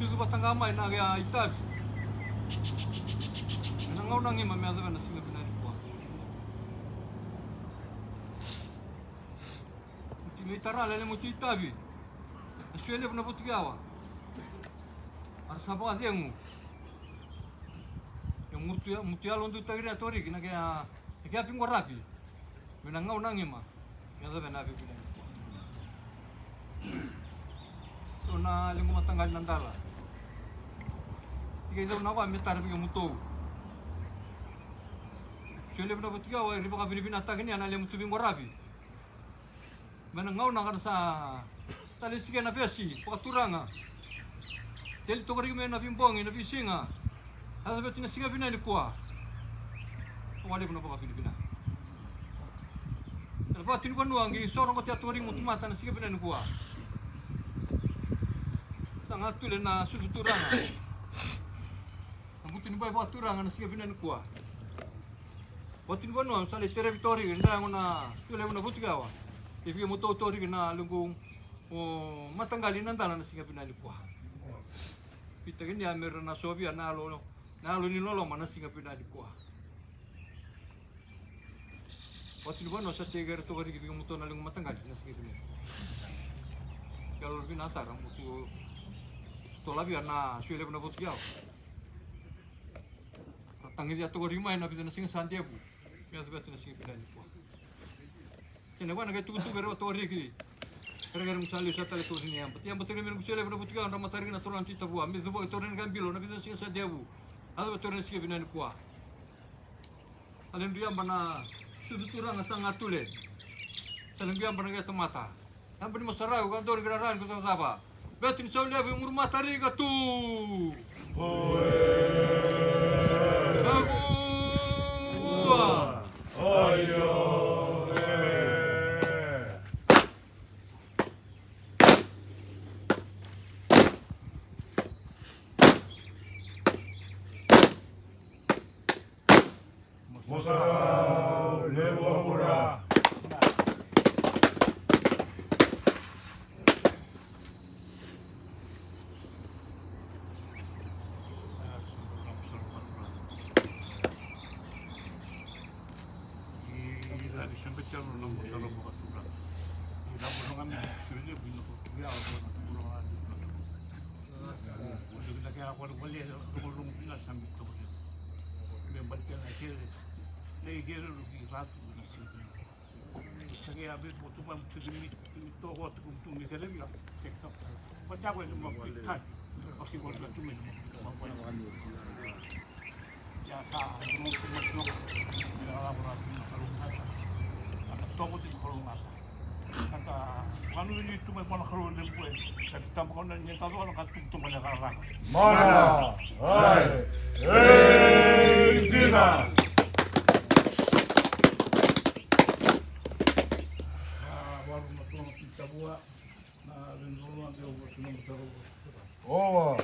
susu batanga mai na ga itabi. Nangau nangi mami ada na singa pinani kwa. Mui tara lele muti itabi. Suele puna putigawa. Arsa pa dengu. Yang muti alon tu tagira tori kina kaya pingo rapi. Nangau nangi ma. Ada na pinani kwa. Na lingo matanggal nandala. Tiga itu nawa metar biga muto. Suele puna putigawa riba ka binata kini ana le mutu bingo rapi. Menangau nangar sa tali sige na besi pakaturanga. Teli tokari me na bimbongi na bisinga. Hasa betu na sige bina ni kwa. Wale puna paka Pilipina. Terba tinu kanuangi sorong ko tiatori mutu mata na sige bina ni kwa. Sangat tule na susu turanga. Ambutin bai buat turanga na sige bina ni kwa. Botin kanuang sali tere vitori nda ngona tule una butigawa. Ifi moto tori na lunggung o matanggali nandala na singa pinali kwa. Pita kini amera na sobia nalo ni lolo mana singa pinali kwa. Waktu itu bano sa tegar to kari kibi moto na lunggung matanggali na singa pinali. Kalau lebih nasar mutu to labi na suele na botiao. Tangi dia to kari mai na bisa na singa Santiago. Biasa betul na singa pinali kwa. Kena wana kai tuku bero tori ki. Kera musali sa tale tori ni ampat. Yang betul memang musali bero butiga anda matari na toran cita buah. Ambil sebuah tori ni kambilo na bisa singa sadia bu. Ada betul ni singa binan kuah. Alen dia bana sudu turang asang atule. Saling dia bana kata mata. Yang beri masalah kan tori geraran kita apa. Betul sauli abi umur matari katu. Bagus. Ayo. Mosarau Lewamura. Negeri lebih ratu nasi. Saya habis waktu malam sedikit itu waktu untuk negeri bilang sektor. Baca aku itu mau kita pasti boleh tu mesti. Ya sah, semua bila orang kalau ada toko di kalau mata. Kata kalau ini itu memang kalau lembu. Tapi tambah kalau ni tahu orang kata tu banyak orang. Mana? Hai. Dina. Oh.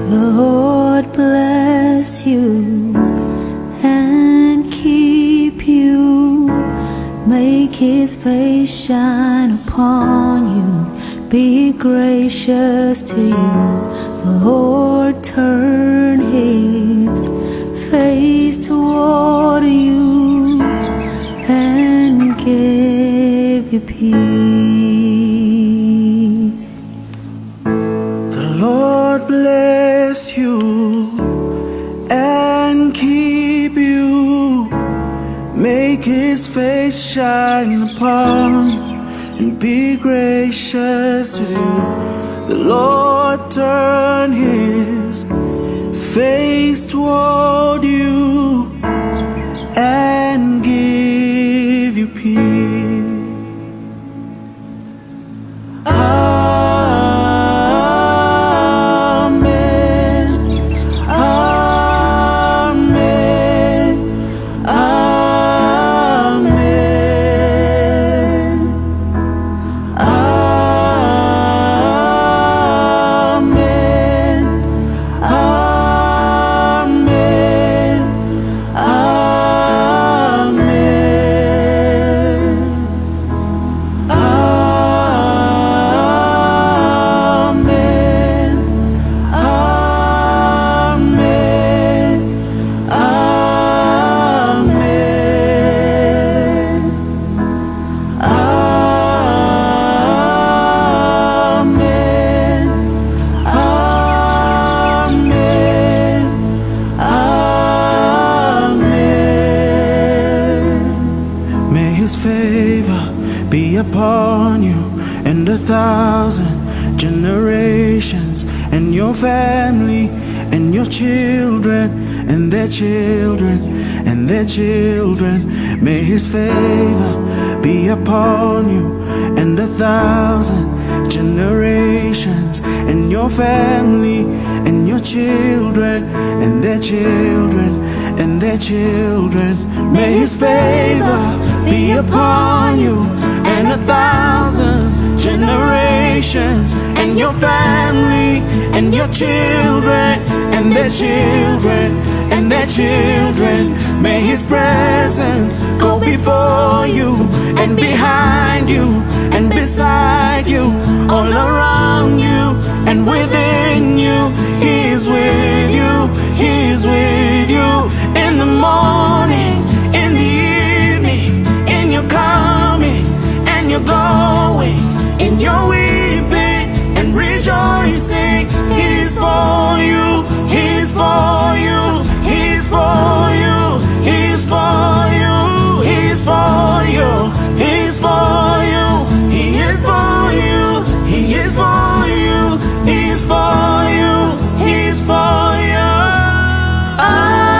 The Lord bless you and keep you, make His face shine upon you, be gracious to you. The Lord turn His face toward you and give you peace. The Lord bless you and keep you, make His face shine upon you and be gracious to you. The Lord turn His face toward you and give you peace. Upon you and 1,000 generations, and your family and your children and their children and their children. May His favor be upon you and 1,000 generations, and your family and your children and their children and their children. May His favor be upon you and 1,000 generations, and your family and your children and their children and their children. May His presence go before you and behind you and beside you, all around you and within you. He is with you, He is with you, in the morning, in the evening, in your coming and you're going, in your weeping and rejoicing. He's for you, He's for you, He's for you, He's for you, He's for you, He's for you, He is for you, He is for you, He's for you, He's for you. Amen.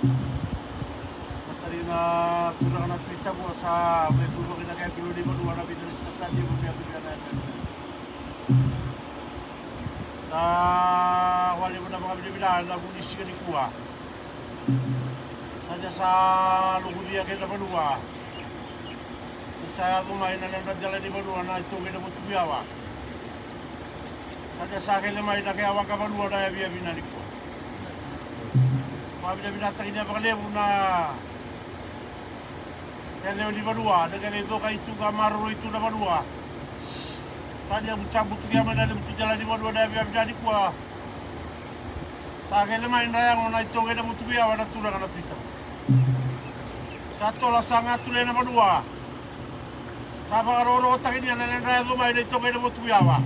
Katarina kurang na kita mo sa may pulo kinakaya kilo di Banua na binalis na sa di mo biya na na wali mo na mga binibilaan na kunis ka ni Kuwa. Sadya sa lugudia kayo na Banua. Saya kumain na lang na dala di Banua na ito kayo na mo tuyawa. Sadya sa akin naman na kaya wag ka Banua na yabi na ni Kuwa. Mga binatang niya pakalewo na kaya lewo di Banua, dengan itu ka itu kamaro itu na Banua. Tadi ang cabut dia mana lebih jalan di Banua dah biar jadi kuah. Tak kaya main raya ngona itu kaya mutu biar wana turang anak itu. Satu lah sangat tu lena Banua. Tapi orang tak ini lena raya tu main itu kaya mutu biar wa.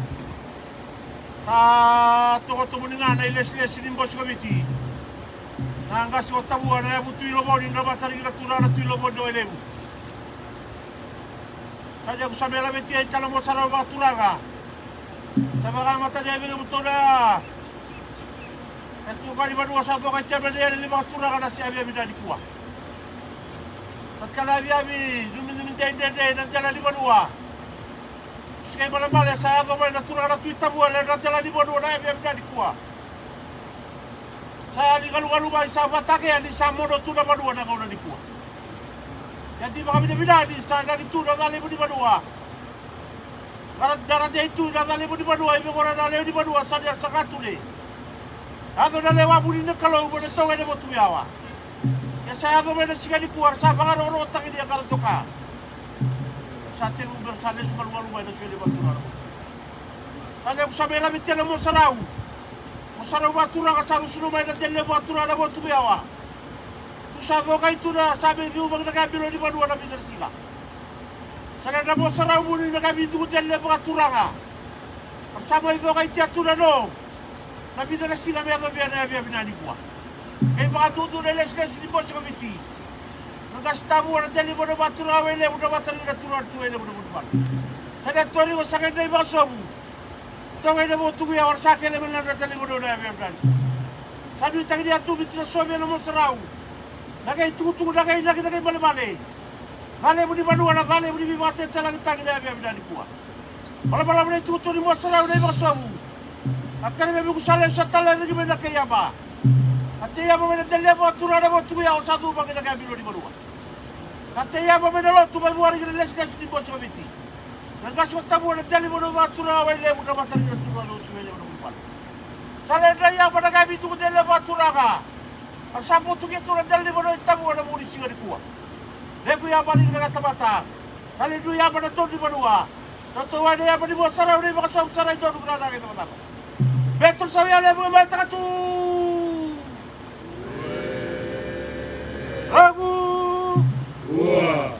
Tak tu tu mendingan iles ni bos komiti. Nanggas kota buah na mutu ilobo ni nama tadi kita turang anak ilobo do elebu. Kaya ko sabi alam iti ay talang mo sa mga turaga. Sa mga mata niya ibigay mo ito na. At kung ka di Banua sa ito kay Tiaman niya ng mga turaga na siya abi na di kuwa. At kalabi abi, dumin-dumin ng tala di Banua. Kasi kayo malamali sa ako may naturaga na tuwita buwan ng tala di Banua na abi na di kuwa. Saya di kalu-kalu sa batake yan, sa mono ito na Banua na kauna di kuwa. Jadi kami bina di sana itu dah kali di Banua. Karena itu dah kali di Banua, ibu orang dah di Banua saja sangat tu le. Aku dah lewat budi nak kalau budi tahu ada betul ya. Ya saya aku benda sekali keluar, saya pangan orang otak dia kalau toka. Satu uber salah semua luar ada sekali betul. Saya aku sampai lagi tiada musarau. Musarau betul orang asal usul main ada tiada betul ada betul ya. Sago ka itu na sabi ko bang nakabilo di Banua na bidar sila. Saka na mo sarau mo ni nakabidu ko dyan mga turanga. Ang sabay ko kay tiyato na no. Nabidar na sila mga gabi na binani ko. Kaya baka tuto na les-les ni Boss Committee. Nagasta mo na dyan mo na batura wele mo na batari na turuan tuwele mo na bunuan. Saka tuwali ko sa kanya yung mga sobo. Tawai na mo tukuya or sa akin naman na natali mo na binani. Sabi itang niya tumit na sobe na mo sarau. Nagai tutu nagai bale-bale. Gale mo di Banua na gale mo di bimate talang tang na abi na di kuwa. Bala-bala mo tutu ni mo sarau na masamu. Akan me ko sale sa tala ni me na kaya ba. Ate ya mo na delle mo turana mo tuya o sadu ba na gabi di Banua. Ate ya mo na lo tu ba buari ni les di Boss Committee. Nanggas ko tamo na delle mo na turana wele mo na matari na turana o tuwele mo na buwan. Sale daya ba na gabi tu delle mo turana. Ang sampo tu kita orang dali mana tamu ada muli singa di kuah. Lebu yang balik dengan tamata. Sali du yang mana tu di Banua. Tentu ada yang mana di bawah sarau ni maka sarau itu ada berada kita teman-teman. Betul saya lebu yang tak tu. Lebu. Wah.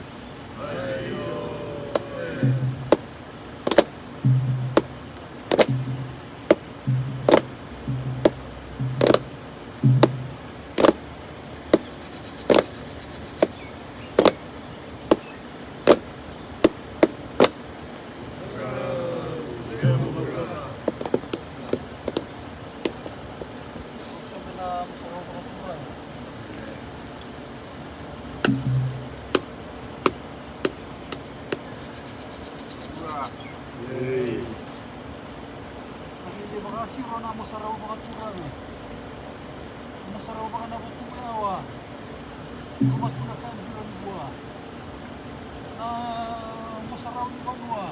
Siro na masaraw mga turang. Masaraw mga nabutugawa. Kumatuna ka ang bilang buwa. Na masaraw ni Banua.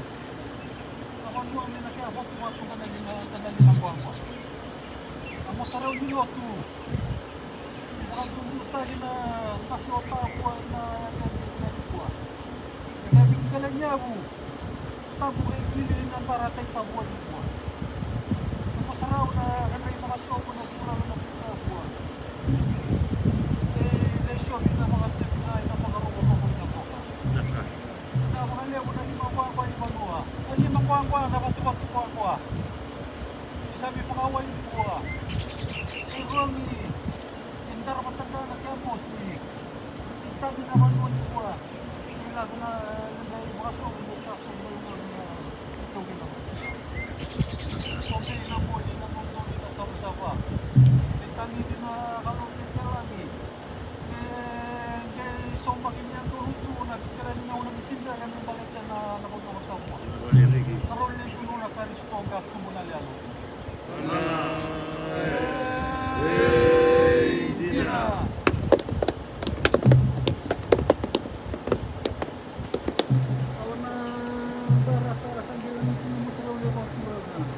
Na Banua may nakiabot kumatong kanalin ang buwa. Ang masaraw ni Lotu. Ang dumutali na kasyota ako na buwa. Nagabing niya po. Tabo ay bilhin ang baratay pabuan ni buwa. Masaraw na kanay mga sopo na kurang na buwan. Lesyon na mga tinay na mga rumapakot na buka. Na mga lewo na limang ni Banua. Ang limang kwangwa na matuwa-tuwa. Sabi pangaway ni buwa. Irong ni Indar matanda na kamos ni Itagi naman mo ni buwa. Ilago na mga sopo sa sopo na ito ginawa. Sobrang na mo, hindi na mo na sama-sama. May tangi din na kalong din niya lagi. siya, yan yung balik yan na nakudukot ako. Wali lagi. Karoon na yung nung nakarispo ang gato mo na liyan. Hindi na. Awan na daras ang gila ng sinumusayaw niya mga kumbaga.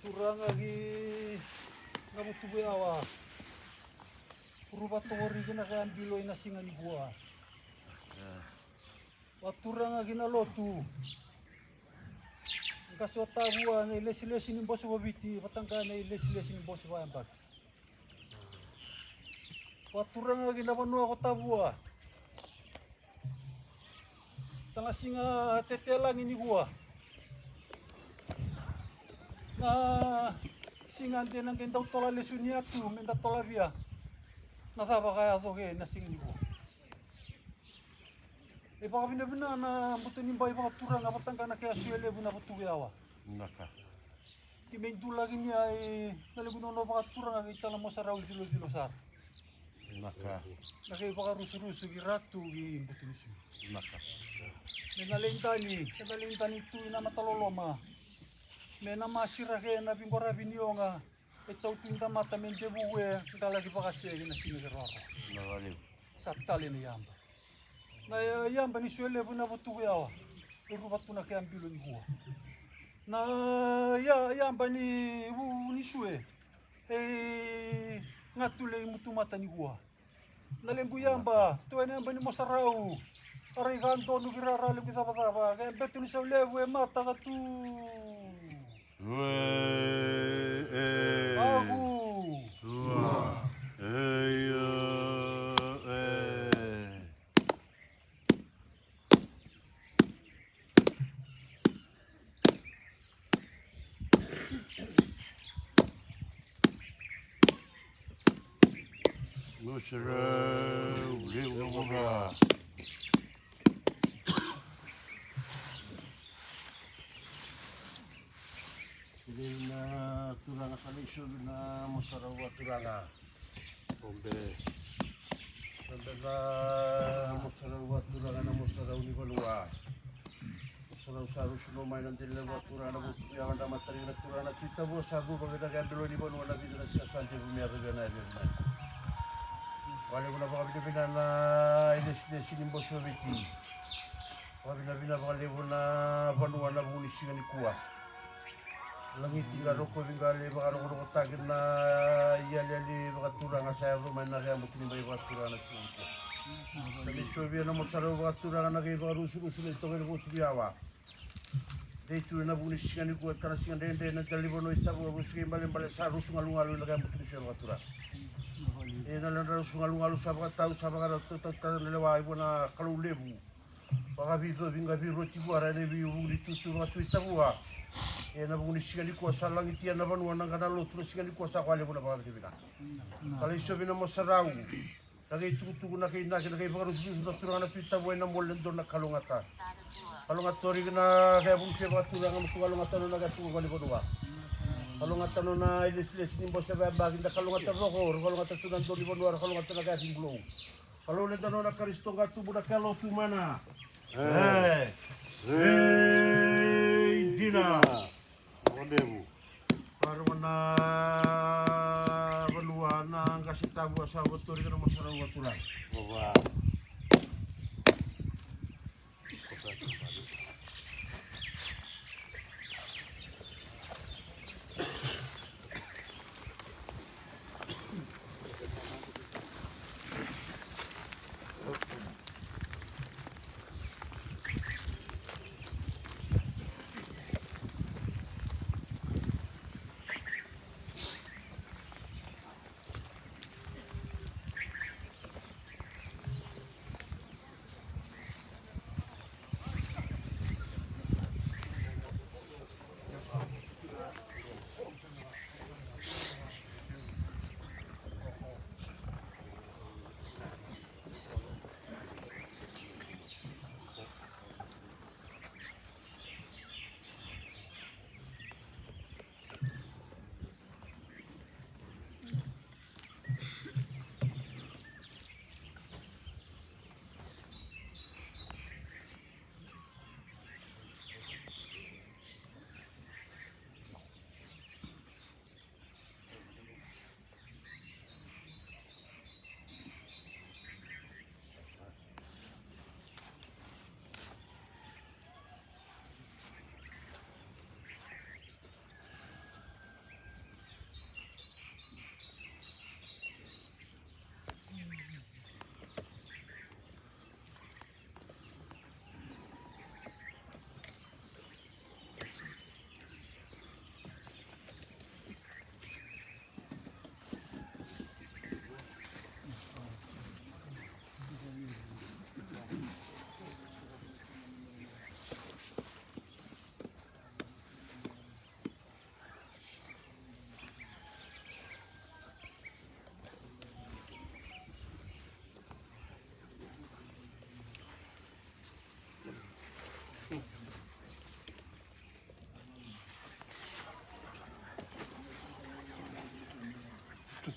Turang lagi kamu tubuh awa. Purba tori kena kan biloy na singan gua. Waturang lagi na lotu. Kasi o tabua na ilesi-lesi ni bosi wabiti, patangka na ilesi-lesi ni bosi wayambak. Waturang lagi na panua ko tabua. Tanga singa tetelang ini gua. Na singa ante nang kenda tola lesunia tu menda tola via. Na saba kaya soke na singa ni gua. E baka bina-bina na buto ni bay baka turang apa tangka na kaya suele buna butu yawa. Naka. Ki mentu lagi ni ay nalibuno no baka turang ay chala mo sa raul dilo sar. Naka. Nakay baka rusu-rusu ki ratu ki buto nisu. Naka. Nalintani tu ina mataloloma. Me na masira ke na bingora binionga. Ito tinta mata mente buwe kala ki baka se na singa geroro. Navaliu. Satali ni yamba. Na yamba ni suele buna butu yawa. Iru batu na kaya ambilo ni gua. Na yamba ni ni sue. Ngatule mutu mata ni gua. Nalembu yamba, tu ene yamba ni mosarau. Aray kanto no girara le bisa pasaba. Kaya betu ni saulebu e mata ka tu. Aku. Nusra, liu mga. Hindi na turanga sa lisod na masarawa turanga. Pombe. Pombe na masarawa turanga na masaraw ni Balua. Masaraw sa rusuno may nandilawa turanga na butuyawan na matari na turanga. Kita mo sabu pagkita kaya bilo ni Balua na dito na siya sante bumiyaga gana na. Wala mo na baka binabina na ilis-ilis ni Mbosoviti. Baka binabina baka levo na Balua na bunisi ni Kuwa. Langit tinggal rokok tinggal baka rokok tagin na iyali baka turang saya rumah na kaya mungkin may baka turang na sumpo. Tapi sobi na mo saraw baka turang na kaya baka rusul-rusul ito kaya ko tubiyawa. Dito na bunis siya ni kuat karena siya dende na talibono itabu abus kaya balik sa rusul ngalung-ngalung na kaya mungkin siya baka turang. Na lang rusul ngalung-ngalung sa baka tao sa baka nalaway mo na kalulebu. Baka bito binga biro tibuara na biyo buli tutu baka tuitabu ha. Na bungi sikali kuasa langit ya na banua nang kana lotu sikali kuasa kwale bona ba bina kali so bina mo sarau lagi tutu na kay na kay baru sudah turang na pita boy na molen do na kalungata kalungatori na kaya bung siya turang na kalungata no na gasu kwale bona kalungata no na ilis-ilis ni bosa ba bagin na kalungata roko kalungata sudan do ni bona kalungata na gasing blow kalungata no na karisto gatu buda kalo tu mana Dina Wadebu Karwana Balua na kasih tabu sa betul kita masalah watulan. Wah.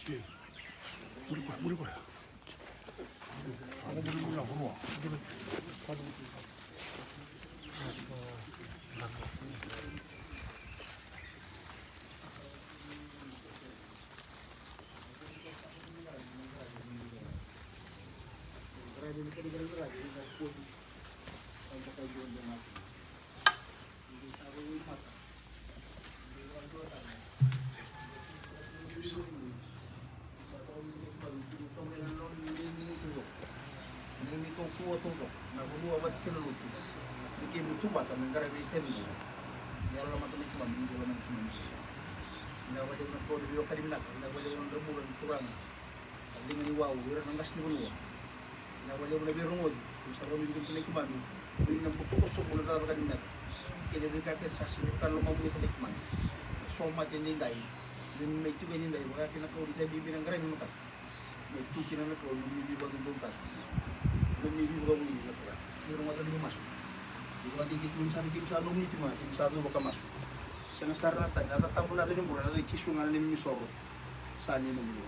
물이 거야. 물이 그냥 들어와. Nimi to kuo to na kuo wat kinuluto. Niki butu bata mengkara di temu. Ya Allah matu mati mandi di mana kimus. Ina wajah na ko di karim nak, ina wajah na rebulan turang. Ali ngani wau, ira nangas ni bunua. Ina wajah na birungod, usaro mi dito ni kumami. Ini na butu kusok mula ta karim nak. Kaya di kakit sa sinukan lumang muli pa kumami. So mati ni dai. Din may tuga ni dai, baka kinakaw di sa bibi ng karim mo ta. May tuki na ko, lumibibag ng buntas. Lumibibag ng buntas. Pero nga tali mo masuk. Di ba digit mo sa tim sa alumni tim tim sa do baka masuk. Sa nasaratan, natatamo na rin mo na ito chisungan ni misoro. Sani mo mo.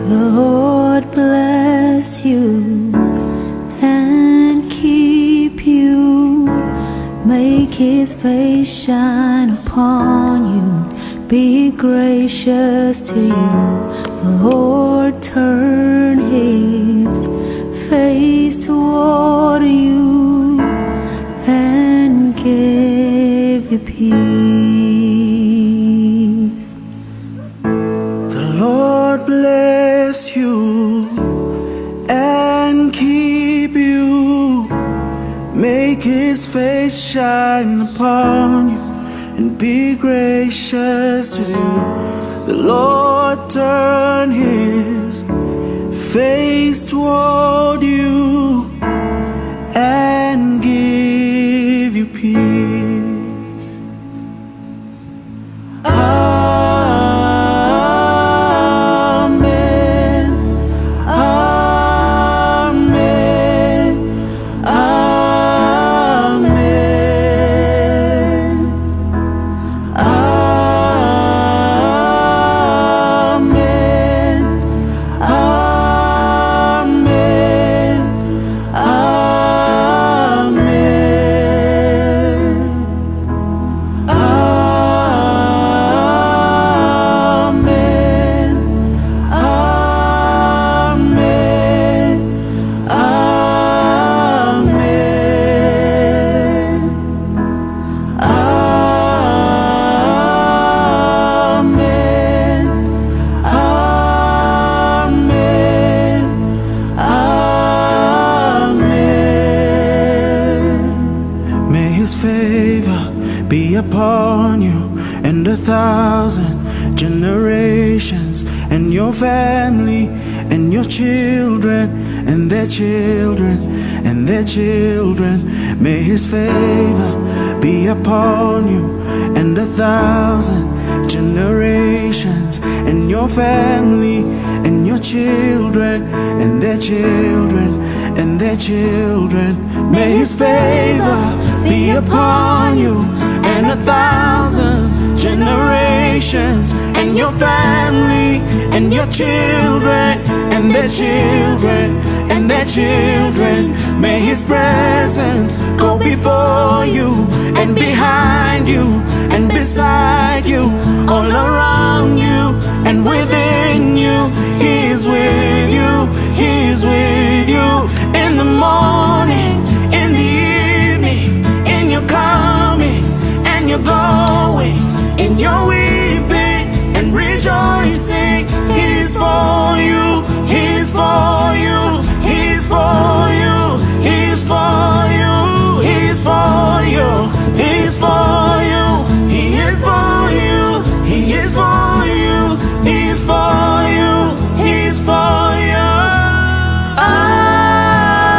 The Lord bless you and keep you, make His face shine upon you, be gracious to you. The Lord turn His face toward you and give you peace. The Lord bless you and keep you, make His face shine upon you and be gracious to you. The Lord turn His face toward you and give you peace. Be upon you and 1,000 generations, and your family and your children and their children and their children. May His favor be upon you and 1,000 generations, and your family and your children and their children and their children. May His favor be upon you and 1,000 generations, and your family and your children and their children and their children. May His presence go before you and behind you and beside you, all around you and within you. He is with you, He is with you, in the morning, in the evening, in your coming and your going, in your weeping and rejoicing. He's for you, He's for you, He's for you, He's for you, He's for you, He's for you, He is for you, He is for you, He's for you, He's for you. Amen.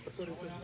Betul.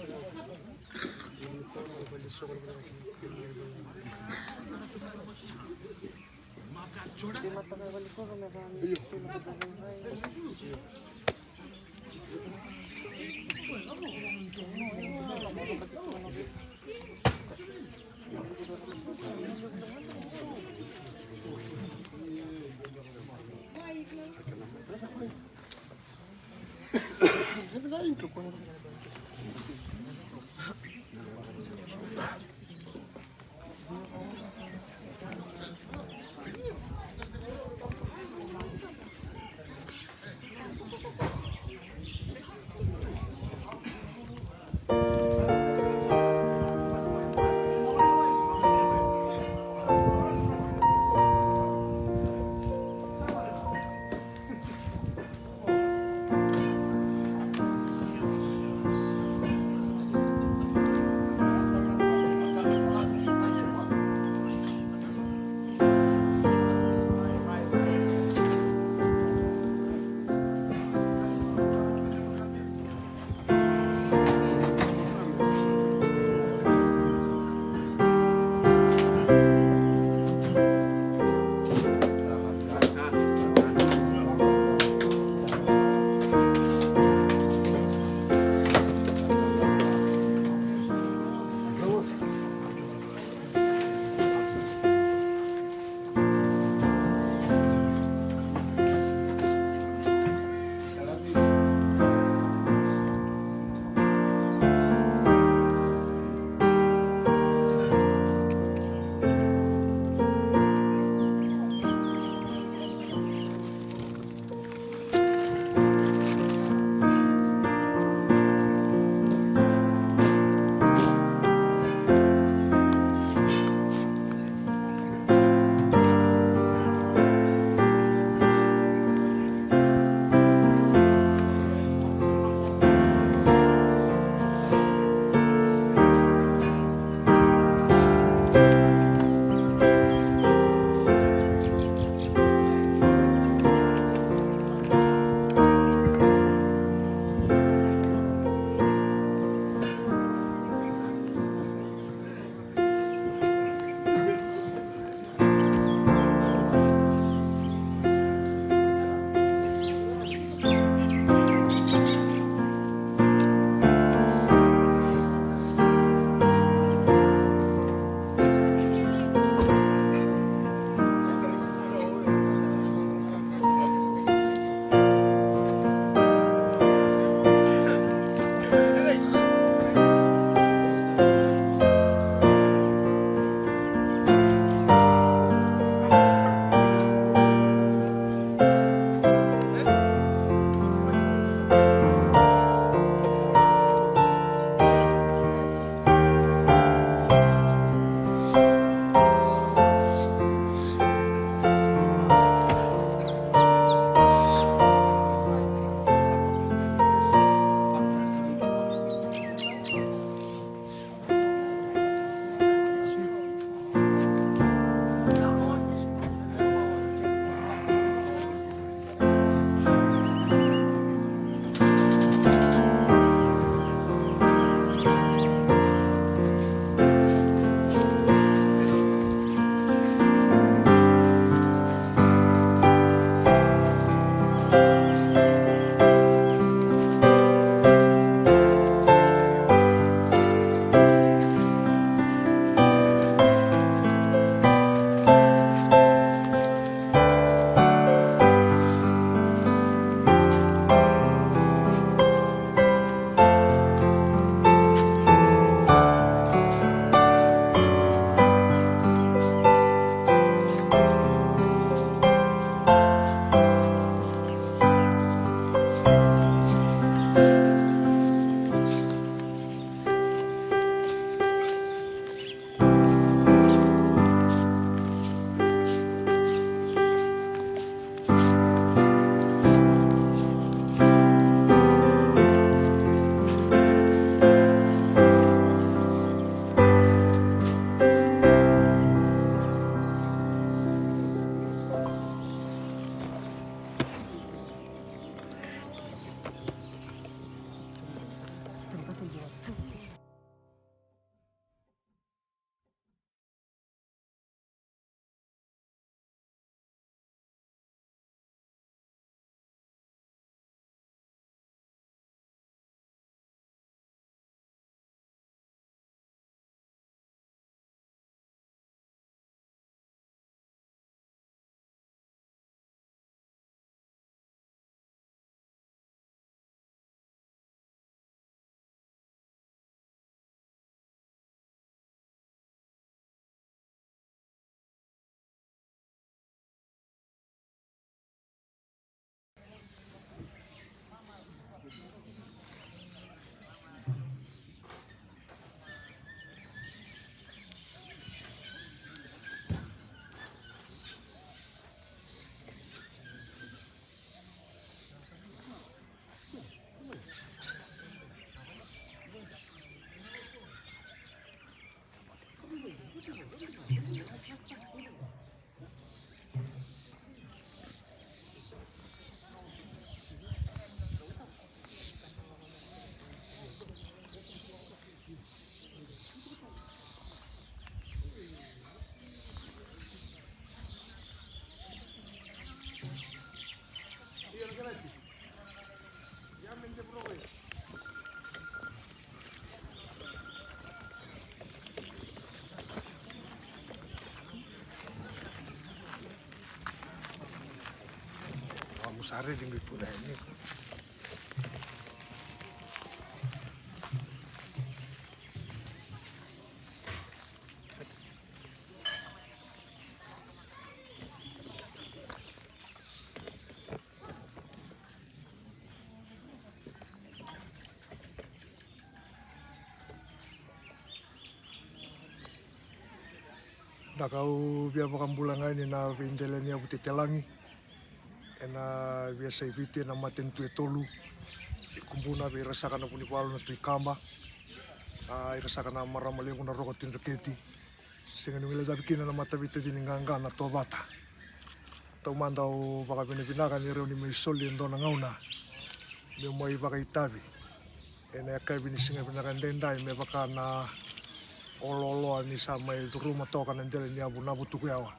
Vamos a reading por ahí. Nakau bia pakambulangan ni na vindela ni avu tetelangi. Ena bia sai vite na maten tu tolu. Kumbuna be rasakan na punivalu na tu kamba. Ai rasakan na maramale na rogo tindreketi. Singa ni wila kina na mata vite di nganga na tovata. Tau mandau vaka vinavinaga ni reo ni me soli ndo na ngauna. Me moi vaka itavi. Ena kai vini singa vinaga ndendai me vaka na olo ni sa mai ruma toka na ndele ni avu navu tukuyawa.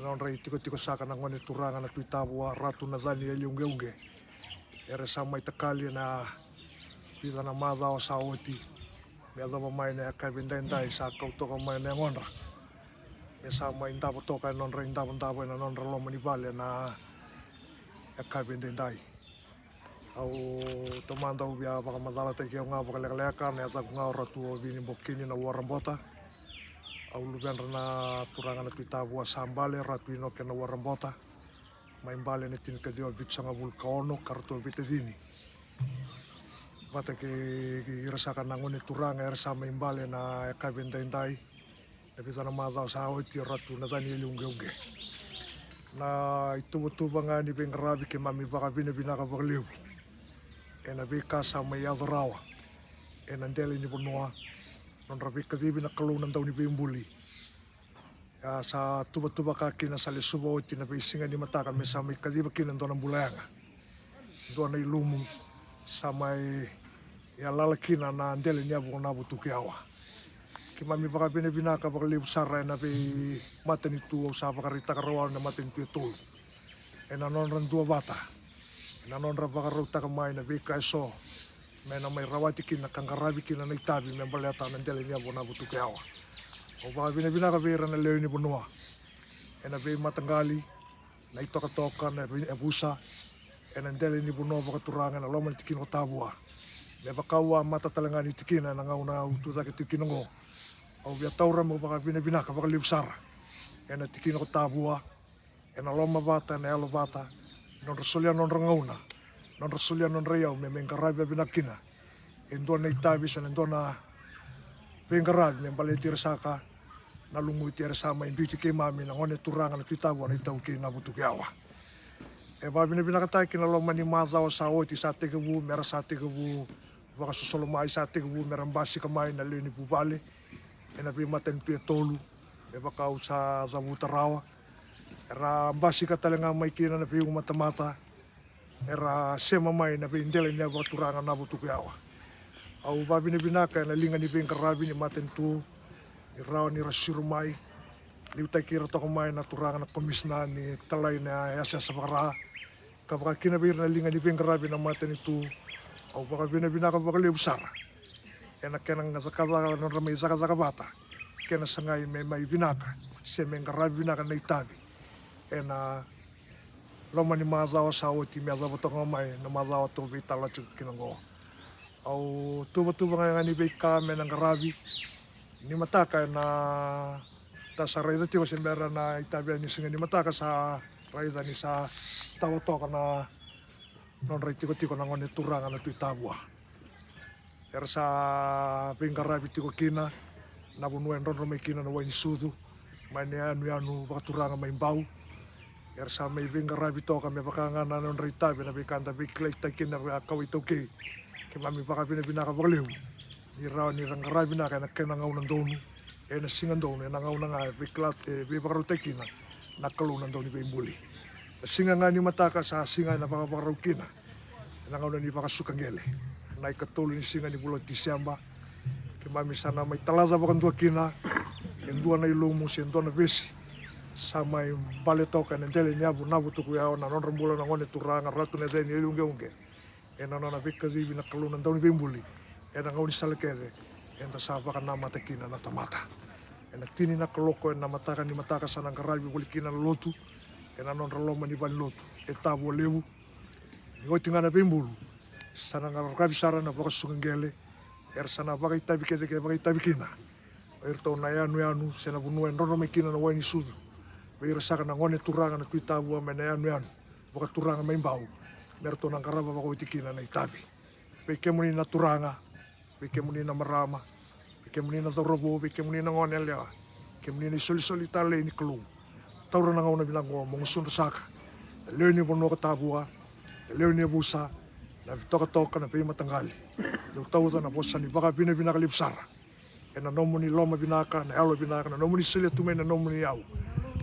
Na onra tiko saka na ngone turanga na tuitavua ratu na zani eli unge. Ere sa mai takali na pila na madha o sa oti. Me adava mai na kai vendendai sa kau toka mai na ngonra. Me sa mai ndavo toka na onra ndavo na onra loma ni vale na kai vendendai. Au tomanda uvia vaka madala te kia ngā vakaleka na ataku ngā ratu o vini bokini na Warambota. Au luvenra na turanga na tuitavua sambale ratu inoke na Warambota. Mai mbale ne tinika dio vitsanga vulkaono karto vite dini. Vata ke irasaka na ngone turanga irasa mai mbale na kai vendendai. E vita na madao sa oiti ratu na zani ili unge. Na ituwa ngā ni vengaravi ke mami vaka vine vinaka vakalevu. Ena veka sa mai adharawa. Ena ndele ni vonoa. Nonra veka divi na kaluna ndau ni vembuli. Sa tuva ka kina sa le suva oti na veisinga ni mataka me sa mai kadiva kina ndona mbulanga. Ndona ilumu sa mai lala kina na ndele ni avu navu tukiawa. Ki mami vaka vine vinaka vakalevu sara ena vei matani tu au sa vakarita karawa na matani tu tolu. Ena nonra ndua vata. Na nonra vakarau taka mai na veka eso. Me na mai rawati kina kangaravi kina na itavi me mbaleata na ndele ni avu navu tukiawa. O vaka vina vera na leo ni vonoa. Ena vei matangali, na itoka na evusa. Ena ndele ni vonoa vakaturanga na loma ni tikino tavua. Me vakaua matatalanga ni tikina na ngauna utuzake tikino ngo. Au via taura mo vaka vina ka vakalivu sara. Ena tikino tavua. Ena loma vata na elo vata. Non solia non rangauna. Non solia non reiau me mengaravi vinakina. Endona itavi sa endona vengaravi me baleti resaka. Na lungu iti resama imbiti ke mami na ngone turanga na tuitavua na itau ke na vutu ke awa. E vavine vinakatai kina loma ni madhao sa oti sa tegevu mera sa tegevu vaka sosolo mai sa tegevu mera mbasi kamai na leo ni vuvale. E na vimata ni tolu e vaka au sa zavuta rawa. Era mbasi katalenga mai kina na viungu mata. Era sema mai na vindele ni awa turanga na vutu ke awa. Au vavine vinaka na linga ni vengaravi ni maten tu. Irao ni rasiru mai. Liutai kira toko mai na turanga na komisna ni talai na asa savara. Ka vaka kina vira na linga ni vengaravi na maten tu. Au vaka vinaka vakalevu sara. Ena kena ngazakala na ramai zakavata. Kena sangai me mai vinaka. Se mengaravi vinaka na itavi. Ena loma ni madhao sa oti me adhava tonga mai na madhao to vitala tuku kinango. Au tuva ngani veika me na ngaravi. Ni mataka na sa raida tiwa sembera na itavi ni singa ni mataka sa raida ni sa tawa na non rai tiko na ngone turanga na tuitavua. Era sa vengaravi tiko kina na vunuen ronro mai kina na waini sudu mai ne anu vakaturanga mai mbau. Era sa mai vengaravi toka me vakangana non rai tavi na vekanda veklei takina kawai tauke ke mami vakavina vinaka vakaleu. Ni rao ni rangaravi naka na kena ngau na ndonu. e na singa ndone na ngau na nga viklat e vivakarutekina na kaluna ndone veimbuli. Na singa nga ni mataka sa singa na vakavarukina na ngau na ni vakasukangele. Na ikatulu ni singa ni bulan Disemba ke mami sana may talaza vakandua kina endua na ilumu si endua na vesi sa may baletoka na ndele ni avu navu tuku yao na non rambulan na ngone turanga ratu na zeni ilunge unge e na nona vikazivi na kaluna ndone veimbuli e na ngau ni salakere e na sa vakanama tekina na tamata. E na tini na kaloko e na mataka ni mataka sa nang karabi walikina na lotu e na non raloma ni vali lotu e tavu o levu ni oti nga na veimbulu sa nang karabi sara na vakasukangele e sana vakaitavi keze ke vakaitavi kina e rito na yanu se na vunua e nrono mekina na waini sudu veira saka na ngone turanga na tui tavu me na yanu vakaturanga maimbau me rito nang karaba vakawitikina na itavi veke muni na turanga veke muni na marama ke muni na tauravo ke muni na ngone lea ke muni na soli tale ni kalu taura na ngona bilango mo sundu saka leo ni vono katavua leo ni vusa na toka na pe matangali lo tauza na vosa ni vaka vina kalifsara e na nomuni loma vinaka na alo vinaka na nomuni sele tume na nomuni au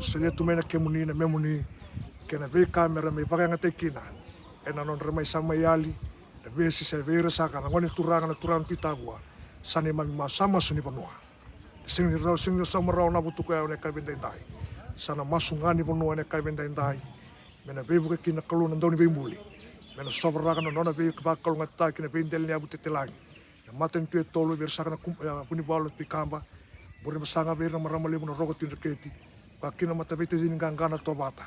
sele tume na ke muni na memuni ke na ve kamera me vaka ngatekina e na non remai sama yali na vesi se vera saka na ngone turanga na turanga pitavua sane mami masama suni vanua sing sama rau na vutu ko ne ka vendai sana masungani vanua ne ka vendai mena vevu ke na kaluna ndoni veimbuli mena sovraka no nona ve ka kalunga ta ke ne vendel ne avute telangi na maten tu tolo ver saka na funi valo pikamba bore masanga ver na marama levu no rogo tindeketi ka kina mata vete zini ngangana tovata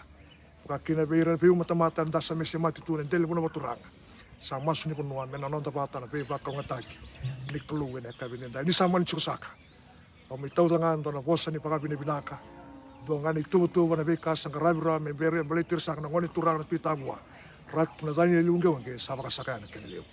ka kina ver veu mata mata ndasa mese mati tu ne dele vuna vaturanga sa masu ni vanua mena non tavata na ve kalunga taki ni kalu ne ka vendai ni sama ni chusaka o mi tau nga ndo na vosa ni pakavine binaka do ngani tu na ve ka sang ravira me bere mbele tir sang na ngoni turang na pitavua rat na zani lunge wange sa vakasaka na keneleu